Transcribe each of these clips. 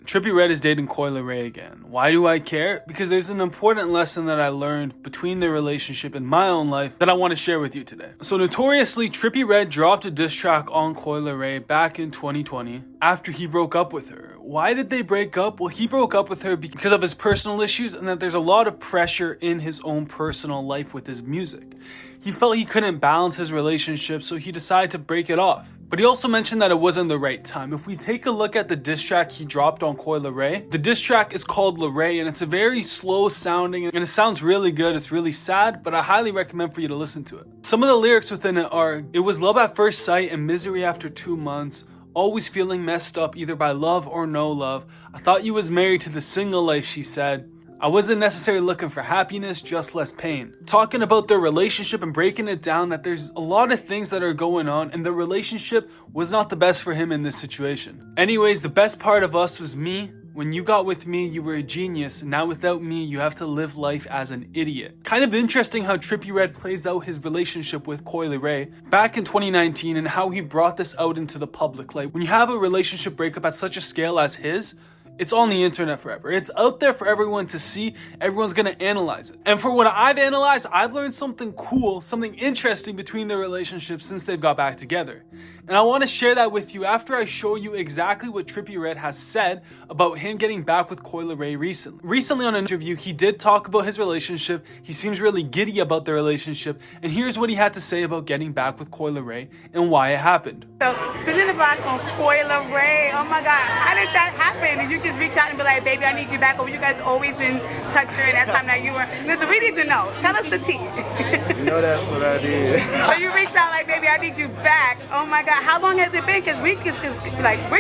Trippie Redd is dating Coi Leray again. Why do I care? Because there's an important lesson that I learned between their relationship in my own life that I want to share with you today. So notoriously, Trippie Redd dropped a diss track on Coi Leray back in 2020 after he broke up with her. Why did they break up? Well, he broke up with her because of his personal issues and that there's a lot of pressure in his own personal life with his music. He felt he couldn't balance his relationship, so he decided to break it off. But he also mentioned that it wasn't the right time. If we take a look at the diss track he dropped on Coi Leray, the diss track is called Leray, and it's a very slow sounding, and it sounds really good. It's really sad, but I highly recommend for you to listen to it. Some of the lyrics within it are, "It was love at first sight and misery after 2 months. Always feeling messed up either by love or no love. I thought you was married to the single life," she said. "I wasn't necessarily looking for happiness, just less pain." Talking about their relationship and breaking it down, that there's a lot of things that are going on and the relationship was not the best for him in this situation. Anyways, the best part of us was me. When you got with me, you were a genius. Now without me, you have to live life as an idiot. Kind of interesting how Trippie Redd plays out his relationship with Coi Leray back in 2019 and how he brought this out into the public light. When you have a relationship breakup at such a scale as his, it's on the internet forever. It's out there for everyone to see. Everyone's gonna analyze it. And for what I've analyzed, I've learned something cool, something interesting between their relationship since they've got back together. And I want to share that with you after I show you exactly what Trippie Redd has said about him getting back with Coi Leray recently. Recently on an interview, he did talk about his relationship. He seems really giddy about their relationship. And here's what he had to say about getting back with Coi Leray and why it happened. So, spinning back on Coi Leray, oh my God, how did that happen? Did you just reach out and be like, "Baby, I need you back," or were you guys always in touch during that time that you were? Listen, we need to know. Tell us the tea. You know that's what I did. So you reached out like, "Baby, I need you back." Oh my God, how long has it been? Because we're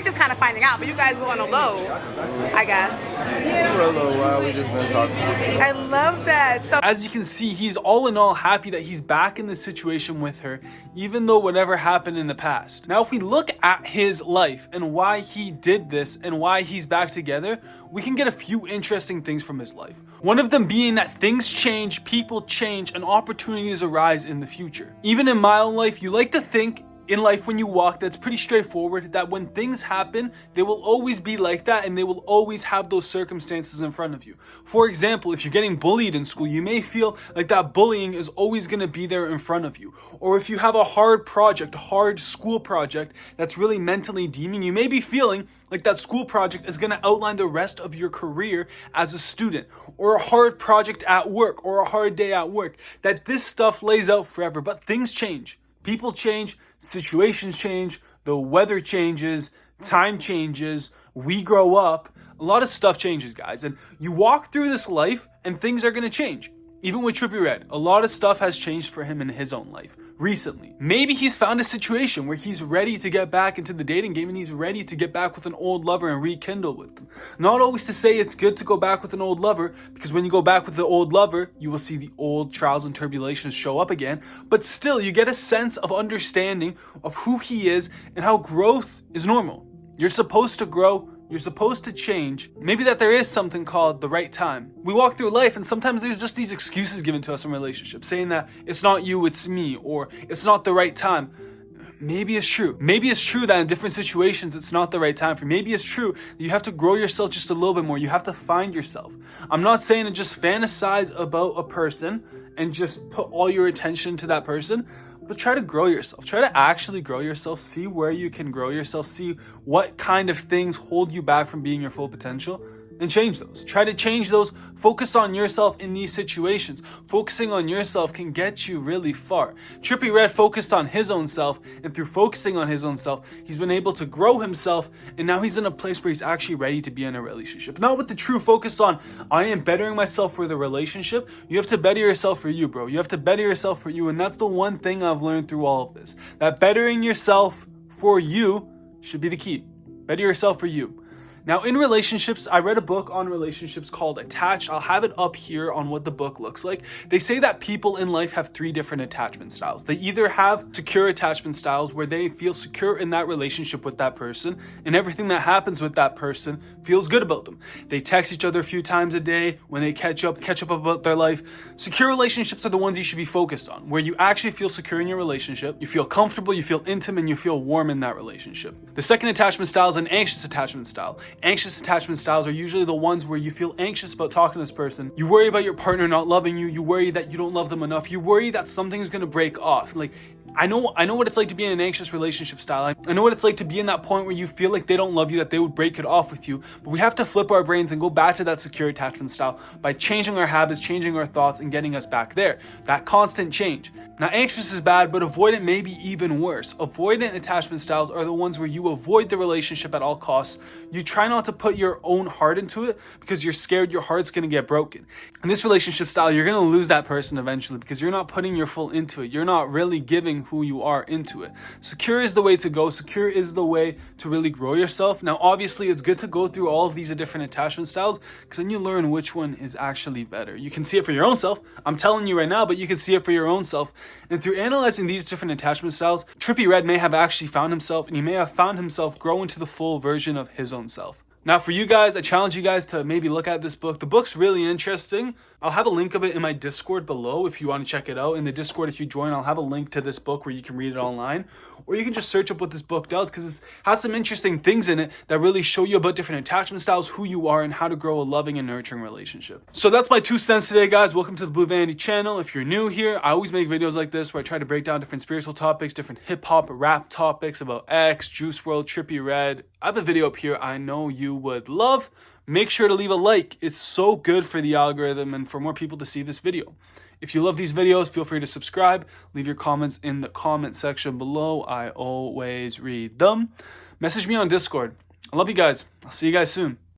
just kind of finding out, but you guys were on a low, I guess. For a little while, we just been talking. I love that. So as you can see, he's all in all happy that he's back in this situation with her, even though whatever happened in the past. Now, if we look at his life and why he did this and why he's back together, we can get a few interesting things from his life. One of them being that things change, people change, and opportunities arise in the future. Even in my own life, you like to think in life when you walk that's pretty straightforward, that when things happen, they will always be like that and they will always have those circumstances in front of you. For example, if you're getting bullied in school, you may feel like that bullying is always going to be there in front of you. Or if you have a hard project, a hard school project that's really mentally deeming, you may be feeling like that school project is going to outline the rest of your career as a student, or a hard project at work, or a hard day at work, that this stuff lays out forever. But things change. People change, situations change, the weather changes, time changes, we grow up, a lot of stuff changes, guys. And you walk through this life and things are going to change. Even with Trippie Redd, a lot of stuff has changed for him in his own life recently. Maybe he's found a situation where he's ready to get back into the dating game and he's ready to get back with an old lover and rekindle with them. Not always to say it's good to go back with an old lover, because when you go back with the old lover, you will see the old trials and tribulations show up again. But still, you get a sense of understanding of who he is and how growth is normal. You're supposed to grow. You're supposed to change. Maybe that there is something called the right time. We walk through life and sometimes there's just these excuses given to us in relationships, saying that it's not you, it's me, or it's not the right time. Maybe it's true. Maybe it's true that in different situations it's not the right time for you. Maybe it's true that you have to grow yourself just a little bit more. You have to find yourself. I'm not saying to just fantasize about a person and just put all your attention to that person, but try to grow yourself. Try to actually grow yourself. See where you can grow yourself. See what kind of things hold you back from being your full potential and change those. Try to change those. Focus on yourself in these situations. Focusing on yourself can get you really far. Trippie Redd focused on his own self, and through focusing on his own self, he's been able to grow himself, and now he's in a place where he's actually ready to be in a relationship. Not with the true focus on, I am bettering myself for the relationship. You have to better yourself for you, bro. You have to better yourself for you, and that's the one thing I've learned through all of this. That bettering yourself for you should be the key. Better yourself for you. Now, in relationships, I read a book on relationships called Attached. I'll have it up here on what the book looks like. They say that people in life have 3 different attachment styles. They either have secure attachment styles where they feel secure in that relationship with that person and everything that happens with that person feels good about them. They text each other a few times a day. When they catch up about their life. Secure relationships are the ones you should be focused on, where you actually feel secure in your relationship, you feel comfortable, you feel intimate, and you feel warm in that relationship. The second attachment style is an anxious attachment style. Anxious attachment styles are usually the ones where you feel anxious about talking to this person. You worry about your partner not loving you. You worry that you don't love them enough. You worry that something's gonna break off. Like, I know what it's like to be in an anxious relationship style. I know what it's like to be in that point where you feel like they don't love you, that they would break it off with you. But we have to flip our brains and go back to that secure attachment style by changing our habits, changing our thoughts, and getting us back there. That constant change. Now, anxious is bad, but avoidant may be even worse. Avoidant attachment styles are the ones where you avoid the relationship at all costs. You try not to put your own heart into it because you're scared your heart's gonna get broken. In this relationship style, you're gonna lose that person eventually because you're not putting your full into it. You're not really giving who you are into it. Secure is the way to go. Secure is the way to really grow yourself. Now, obviously, it's good to go through all of these different attachment styles because then you learn which one is actually better. You can see it for your own self. I'm telling you right now, but you can see it for your own self. And through analyzing these different attachment styles, Trippie Redd may have actually found himself, and he may have found himself grow into the full version of his own self. Now, for you guys, I challenge you guys to maybe look at this book. The book's really interesting. I'll have a link of it in my Discord below if you want to check it out. In the Discord, if you join, I'll have a link to this book where you can read it online. Or you can just search up what this book does because it has some interesting things in it that really show you about different attachment styles, who you are, and how to grow a loving and nurturing relationship. So that's my 2 cents today, guys. Welcome to the Blue Vanity channel. If you're new here, I always make videos like this where I try to break down different spiritual topics, different hip-hop, rap topics about X, Juice WRLD, Trippie Redd. I have a video up here I know you would love. Make sure to leave a like. It's so good for the algorithm and for more people to see this video. If you love these videos, feel free to subscribe. Leave your comments in the comment section below. I always read them. Message me on Discord. I love you guys. I'll see you guys soon.